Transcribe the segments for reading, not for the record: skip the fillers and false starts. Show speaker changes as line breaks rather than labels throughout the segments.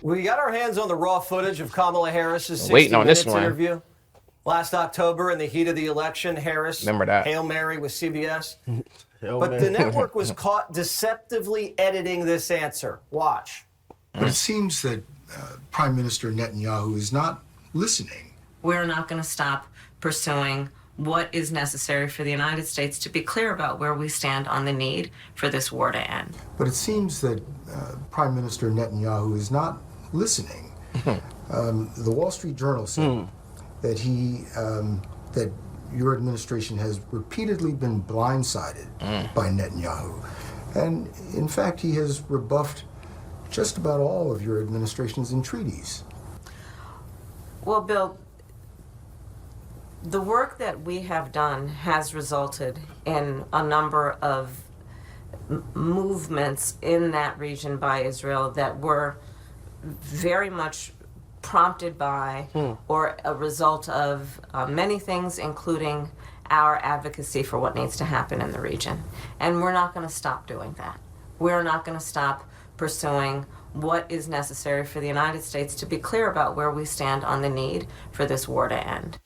We got our hands on the raw footage of Kamala Harris's 60
Waiting on
Minutes
this one.
interview. Last October, in the heat of the election, Harris,
Remember that.
Hail Mary with CBS.
Hail
But
Mary.
the network was caught deceptively editing this answer. Watch.
But it seems that Prime Minister Netanyahu is not listening.
We're not going to stop pursuing what is necessary for the United States to be clear about where we stand on the need for this war to end.
But it seems that Prime Minister Netanyahu is not listening. The Wall Street Journal said that that your administration has repeatedly been blindsided by Netanyahu. And in fact, he has rebuffed just about all of your administration's entreaties.
Well, Bill, the work that we have done has resulted in a number of movements in that region by Israel that were very much prompted by or a result of many things, including our advocacy for what needs to happen in the region. And we're not going to stop doing that. We're not going to stop pursuing what is necessary for the United States to be clear about where we stand on the need for this war to end.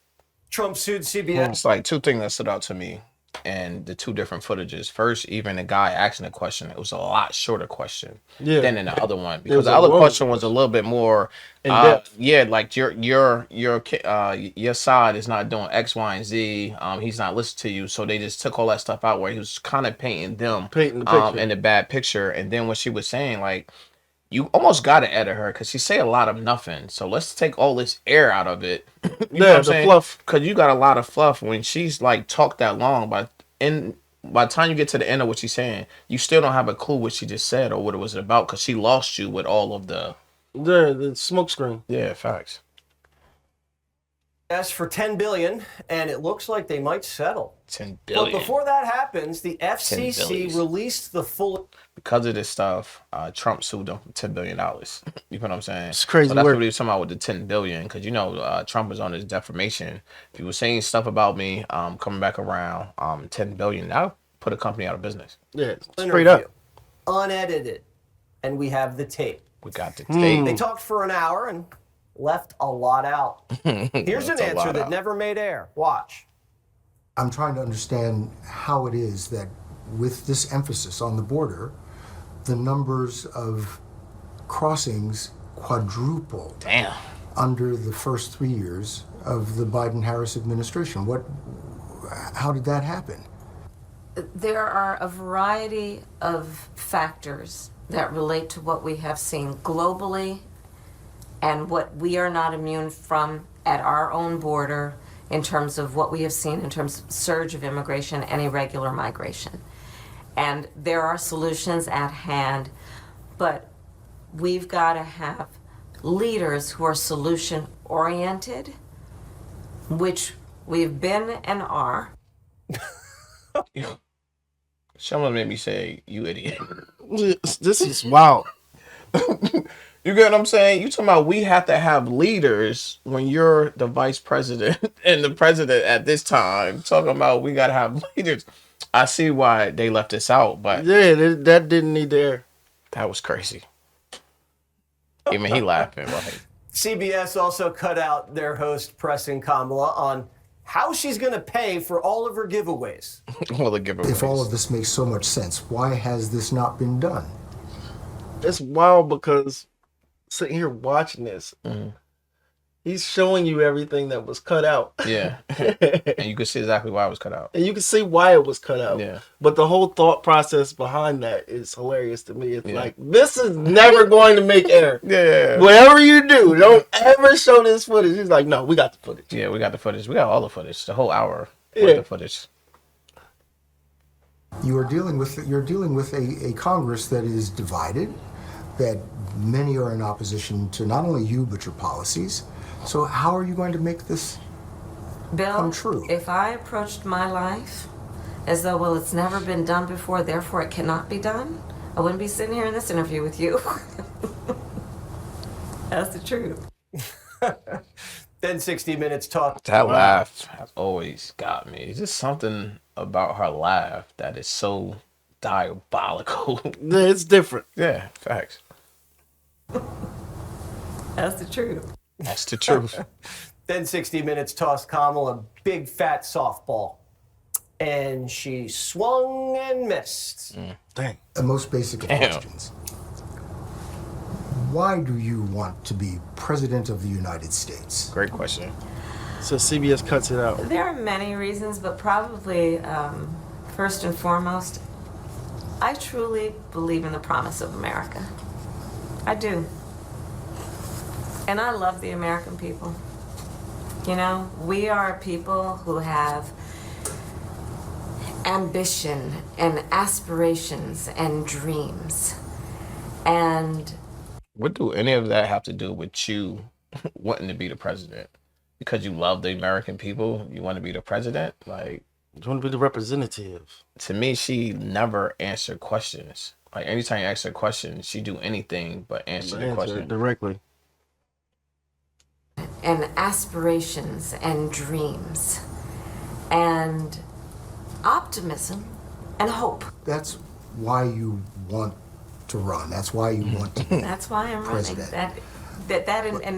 Trump sued CBS.
It's like two things that stood out to me and the two different footages. First, even the guy asking the question, it was a lot shorter question than in the other one, because the other question was a little bit more
in depth.
Yeah, like your side is not doing X, Y, and Z. He's not listening to you, so they just took all that stuff out where he was kind of painting the picture. In the bad picture. And then what she was saying, like, you almost got to edit her because she say a lot of nothing. So let's take all this air out of it. You know what I'm saying?
Fluff.
Because you got a lot of fluff when she's like talked that long. By the time you get to the end of what she's saying, you still don't have a clue what she just said or what it was about, because she lost you with all of the
smoke screen.
Yeah, facts.
Yes, for $10 billion, and it looks like they might settle.
$10 billion.
But before that happens, the FCC released the full...
Because of this stuff, Trump sued them for $10 billion. You know what I'm saying?
It's crazy.
So that's what he was talking about with the $10 billion, because you know Trump was on his defamation. If he was saying stuff about me, coming back around, $10 billion, that'll put a company out of business.
Yeah, straight up.
Unedited, and we have the tape.
We got the tape.
They talked for an hour and left a lot out. Here's an answer that never made air. Watch.
I'm trying to understand how it is that with this emphasis on the border, the numbers of crossings quadrupled under the first 3 years of the Biden-Harris administration. How did that happen?
There are a variety of factors that relate to what we have seen globally and what we are not immune from at our own border in terms of what we have seen in terms of surge of immigration and irregular migration. And there are solutions at hand, but we've got to have leaders who are solution-oriented, which we've been and are.
Someone made me say, "You idiot."
This is wild.
You get what I'm saying? You talking about we have to have leaders when you're the vice president and the president at this time. Talking about we got to have leaders. I see why they left this out, but
yeah, that didn't need the air.
That was crazy. Even he laughing, right?
CBS also cut out their host pressing Kamala on how she's going to pay for all of her giveaways.
Well, the giveaways.
If all of this makes so much sense, why has this not been done?
It's wild because sitting here watching this, he's showing you everything that was cut out.
Yeah. And you can see exactly why it was cut out.
And you can see why it was cut out.
Yeah.
But the whole thought process behind that is hilarious to me. It's like, this is never going to make air.
Yeah.
Whatever you do, don't ever show this footage. He's like, no, we got the footage.
Yeah, we got the footage. We got all the footage. The whole hour worth of footage.
You're dealing with a Congress that is divided, that many are in opposition to not only you but your policies. So how are you going to make this come true?
Bill, if I approached my life as though, well, it's never been done before, therefore it cannot be done, I wouldn't be sitting here in this interview with you. That's the truth.
Then 60 Minutes talk.
That laugh has always got me. It's just something about her laugh that is so diabolical.
It's different.
Yeah, facts.
That's the truth.
That's the truth.
Then 60 Minutes tossed Kamala a big fat softball. And she swung and missed.
Dang.
The most basic of questions. Why do you want to be President of the United States?
Great question.
So CBS cuts it out.
There are many reasons, but probably first and foremost, I truly believe in the promise of America. I do. And I love the American people. You know, we are a people who have ambition and aspirations and dreams. And
What do any of that have to do with you wanting to be the president? Because you love the American people, you want to be the president? Like,
You want to be the representative.
to me, she never answered questions. Like, anytime you ask her a question, she do anything but answer the
Answer
question.
it directly.
and aspirations and dreams and optimism and hope.
That's why you want to run. That's why you want to be
That's why I'm running.
President.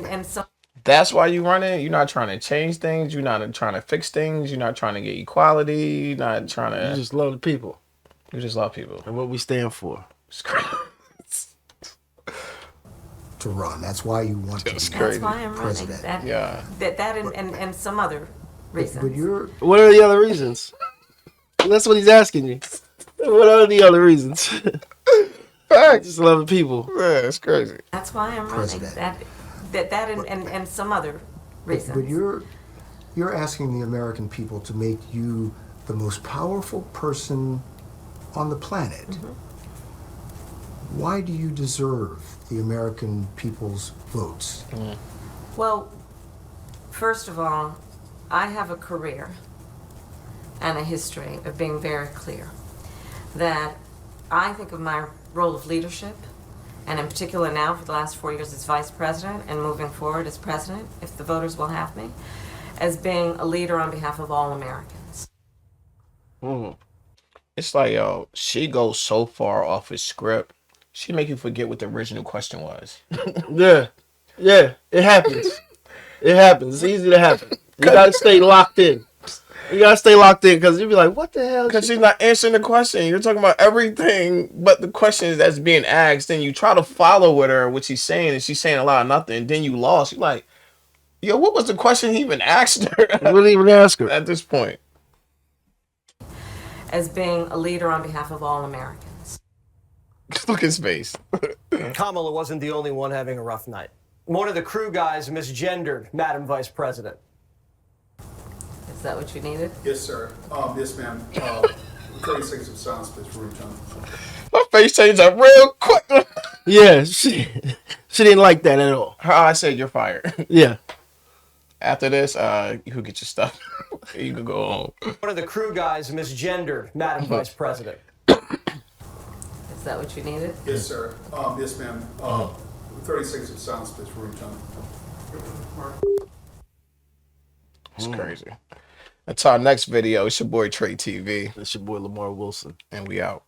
And so
That's why you running. You're not trying to change things. You're not trying to fix things. You're not trying to get equality. You're not trying
You
to.
just love the people
You just love people.
and what we stand for.
It's crazy.
to run. That's why you want to
That's
be
crazy.
that's why I'm running.
President.
Yeah.
And some other reasons.
But you're
What are the other reasons? That's what he's asking you. What are the other reasons? I just love the people.
Yeah, it's crazy.
That's why I'm running.
President.
And some other reasons.
But you're asking the American people to make you the most powerful person on the planet. Why do you deserve the American people's votes?
Well, first of all, I have a career and a history of being very clear that I think of my role of leadership, and in particular now for the last 4 years as vice president and moving forward as president, if the voters will have me, as being a leader on behalf of all Americans.
It's like, yo, she goes so far off his script, she make you forget what the original question was.
Yeah. Yeah. It happens. It happens. It's easy to happen. You gotta stay locked in. You gotta stay locked in because you'll be like, what the hell?
Because she's not answering the question. You're talking about everything but the questions that's being asked. Then you try to follow with her, what she's saying, and she's saying a lot of nothing. Then you lost. You're like, yo, what was the question he even asked her
You wouldn't even ask her.
at this point?
As being a leader on behalf of all Americans.
Look at his face.
Kamala wasn't the only one having a rough night. One of the crew guys misgendered Madam Vice President.
Is that what you needed?
Yes, sir. Yes, ma'am. 30 seconds of silence, please, for John.
My face changed up real quick.
Yeah, she didn't like that at all.
Her eyes said, you're fired.
Yeah.
After this, you could get your stuff. You could go home.
One of the crew guys misgendered Madam Vice President.
Is that what you needed?
Yes, sir. Yes, ma'am. 30 seconds of silence, please, for John.
It's crazy. Until our next video, it's your boy Trey TV,
That's your boy Lamar Wilson.
and we out.